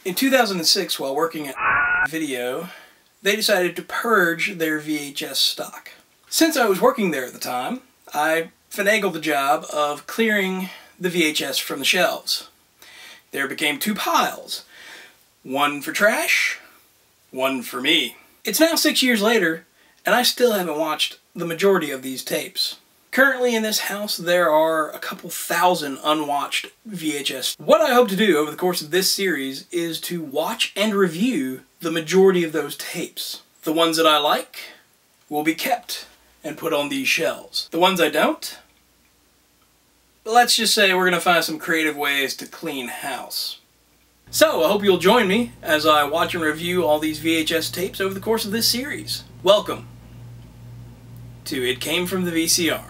In 2006, while working at Video, they decided to purge their VHS stock. Since I was working there at the time, I finagled the job of clearing the VHS from the shelves. There became two piles. One for trash, one for me. It's now 6 years later, and I still haven't watched the majority of these tapes. Currently in this house, there are a couple thousand unwatched VHS. What I hope to do over the course of this series is to watch and review the majority of those tapes. The ones that I like will be kept and put on these shelves. The ones I don't, let's just say we're going to find some creative ways to clean house. So, I hope you'll join me as I watch and review all these VHS tapes over the course of this series. Welcome to It Came From the VCR.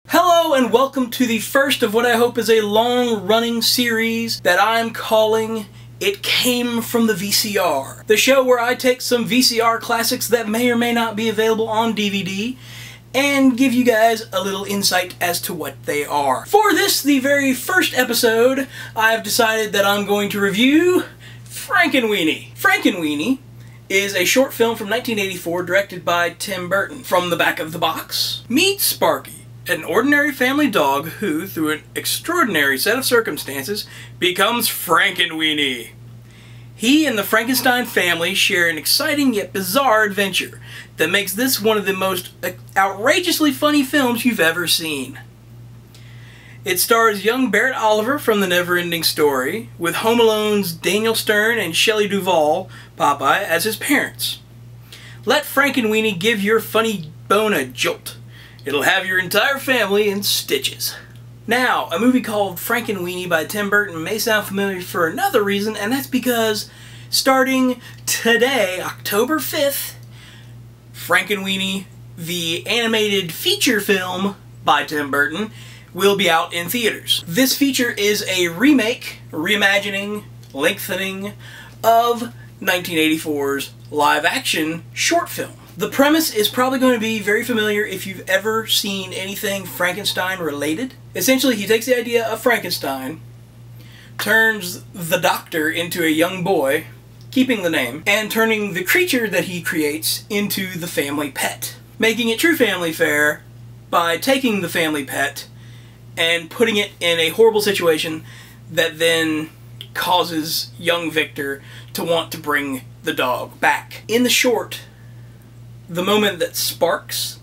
Hello and welcome to the first of what I hope is a long-running series that I'm calling It Came From the VCR. The show where I take some VCR classics that may or may not be available on DVD and give you guys a little insight as to what they are. For this, the very first episode, I've decided that I'm going to review Frankenweenie. Frankenweenie is a short film from 1984 directed by Tim Burton. From the back of the box, meet Sparky, an ordinary family dog who, through an extraordinary set of circumstances, becomes Frankenweenie. He and the Frankenstein family share an exciting yet bizarre adventure that makes this one of the most outrageously funny films you've ever seen. It stars young Barret Oliver from The Never-Ending Story, with Home Alone's Daniel Stern and Shelley Duvall, Popeye, as his parents. Let Frankenweenie give your funny bone a jolt. It'll have your entire family in stitches. Now, a movie called Frankenweenie by Tim Burton may sound familiar for another reason, and that's because starting today, October 5th, Frankenweenie, the animated feature film by Tim Burton, will be out in theaters. This feature is a remake, reimagining, lengthening of 1984's live-action short film. The premise is probably going to be very familiar if you've ever seen anything Frankenstein related. Essentially, he takes the idea of Frankenstein, turns the doctor into a young boy, keeping the name, and turning the creature that he creates into the family pet. Making it true family fare by taking the family pet and putting it in a horrible situation that then causes young Victor to want to bring the dog back. In the short, the moment that sparks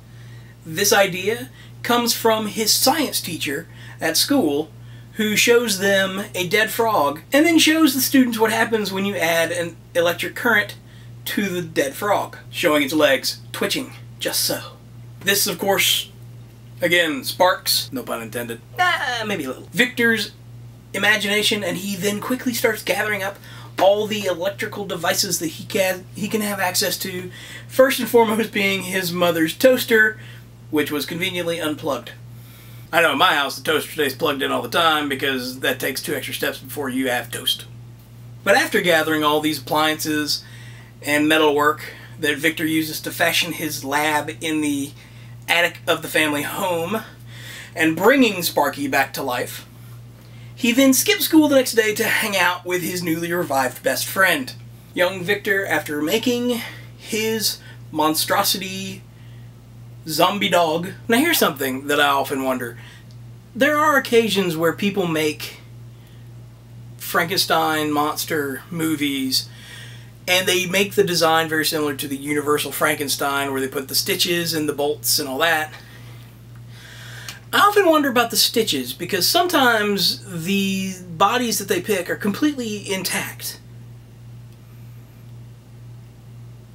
this idea comes from his science teacher at school, who shows them a dead frog and then shows the students what happens when you add an electric current to the dead frog, showing its legs twitching just so. This, of course, again, sparks, no pun intended, maybe a little, Victor's imagination, and he then quickly starts gathering up all the electrical devices that he can have access to, first and foremost being his mother's toaster, which was conveniently unplugged. I know in my house the toaster stays plugged in all the time because that takes 2 extra steps before you have toast. But after gathering all these appliances and metalwork that Victor uses to fashion his lab in the attic of the family home and bringing Sparky back to life, he then skips school the next day to hang out with his newly revived best friend. Young Victor, after making his monstrosity zombie dog. Now here's something that I often wonder. There are occasions where people make Frankenstein monster movies and they make the design very similar to the Universal Frankenstein, where they put the stitches and the bolts and all that. I often wonder about the stitches, because sometimes the bodies that they pick are completely intact,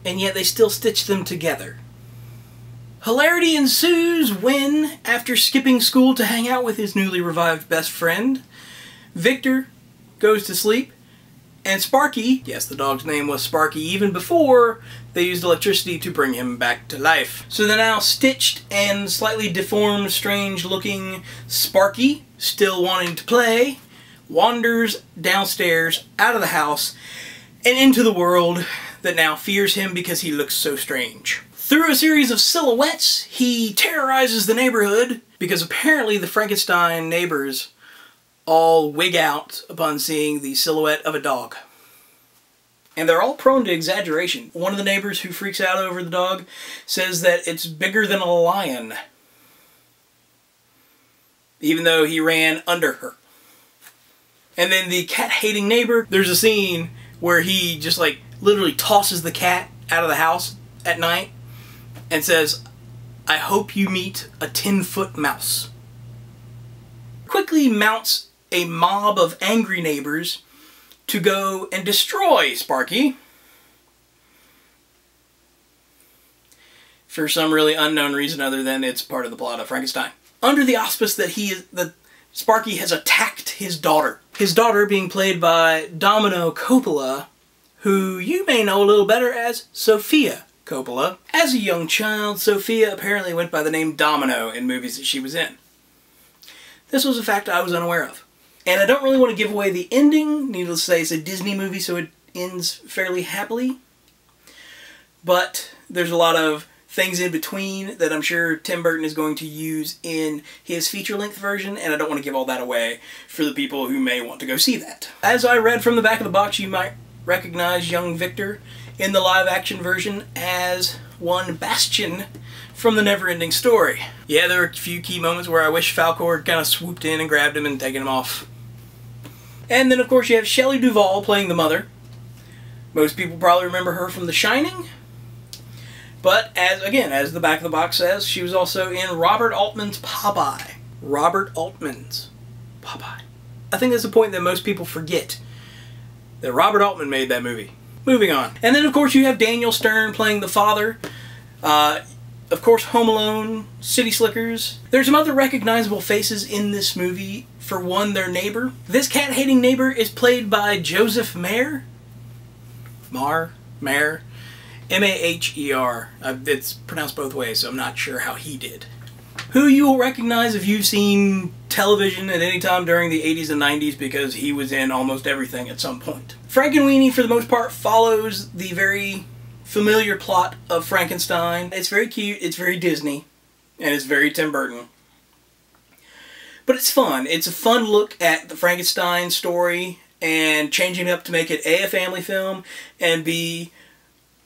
and yet they still stitch them together. Hilarity ensues when, after skipping school to hang out with his newly revived best friend, Victor goes to sleep, and Sparky, yes, the dog's name was Sparky even before they used electricity to bring him back to life. So the now stitched and slightly deformed, strange-looking Sparky, still wanting to play, wanders downstairs, out of the house, and into the world that now fears him because he looks so strange. Through a series of silhouettes, he terrorizes the neighborhood because apparently the Frankenstein neighbors all wig out upon seeing the silhouette of a dog. And they're all prone to exaggeration. One of the neighbors who freaks out over the dog says that it's bigger than a lion, even though he ran under her. And then the cat-hating neighbor, there's a scene where he just like literally tosses the cat out of the house at night and says, "I hope you meet a 10-foot mouse." Quickly mounts a mob of angry neighbors to go and destroy Sparky for some really unknown reason other than it's part of the plot of Frankenstein. Under the auspice that Sparky has attacked his daughter. His daughter being played by Domino Coppola, who you may know a little better as Sofia Coppola. As a young child, Sofia apparently went by the name Domino in movies that she was in. This was a fact I was unaware of. And I don't really want to give away the ending. Needless to say, it's a Disney movie, so it ends fairly happily. But there's a lot of things in between that I'm sure Tim Burton is going to use in his feature-length version, and I don't want to give all that away for the people who may want to go see that. As I read from the back of the box, you might recognize young Victor in the live-action version as one Bastian from the Never-Ending Story. Yeah, there were a few key moments where I wish Falcor kind of swooped in and grabbed him and taken him off. And then, of course, you have Shelley Duvall playing the mother. Most people probably remember her from The Shining. But, as the back of the box says, she was also in Robert Altman's Popeye. Robert Altman's Popeye. I think that's the point that most people forget. That Robert Altman made that movie. Moving on. And then, of course, you have Daniel Stern playing the father. Of course, Home Alone, City Slickers. There's some other recognizable faces in this movie. For one, their neighbor. This cat-hating neighbor is played by Joseph Maher. Maher. M-A-H-E-R. It's pronounced both ways, so I'm not sure how he did. Who you will recognize if you've seen television at any time during the 80s and 90s, because he was in almost everything at some point. Frankenweenie, for the most part, follows the very familiar plot of Frankenstein. It's very cute, it's very Disney, and it's very Tim Burton. But it's fun. It's a fun look at the Frankenstein story and changing it up to make it A, a family film, and B,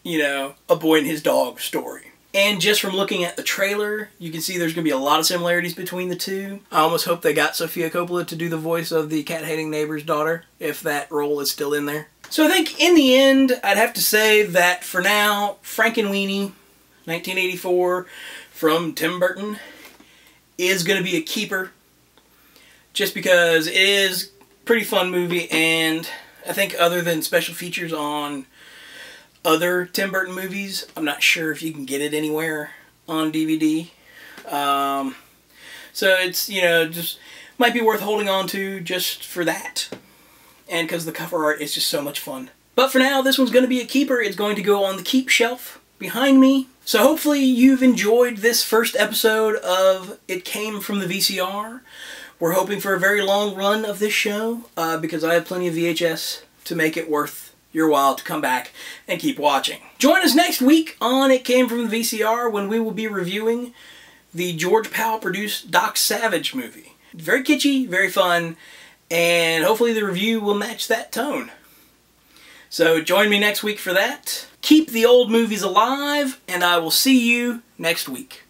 you know, a boy and his dog story. And just from looking at the trailer, you can see there's going to be a lot of similarities between the two. I almost hope they got Sofia Coppola to do the voice of the cat-hating neighbor's daughter, if that role is still in there. So I think in the end, I'd have to say that for now, Frankenweenie, 1984, from Tim Burton, is going to be a keeper. Just because it is a pretty fun movie, and I think other than special features on other Tim Burton movies, I'm not sure if you can get it anywhere on DVD. So it's, you know, just might be worth holding on to just for that. And because the cover art is just so much fun. But for now, this one's going to be a keeper. It's going to go on the keep shelf behind me. So hopefully you've enjoyed this first episode of It Came From the VCR. We're hoping for a very long run of this show because I have plenty of VHS to make it worth your while to come back and keep watching. Join us next week on It Came From the VCR when we will be reviewing the George Powell produced Doc Savage movie. Very kitschy, very fun, and hopefully the review will match that tone. So join me next week for that. Keep the old movies alive, and I will see you next week.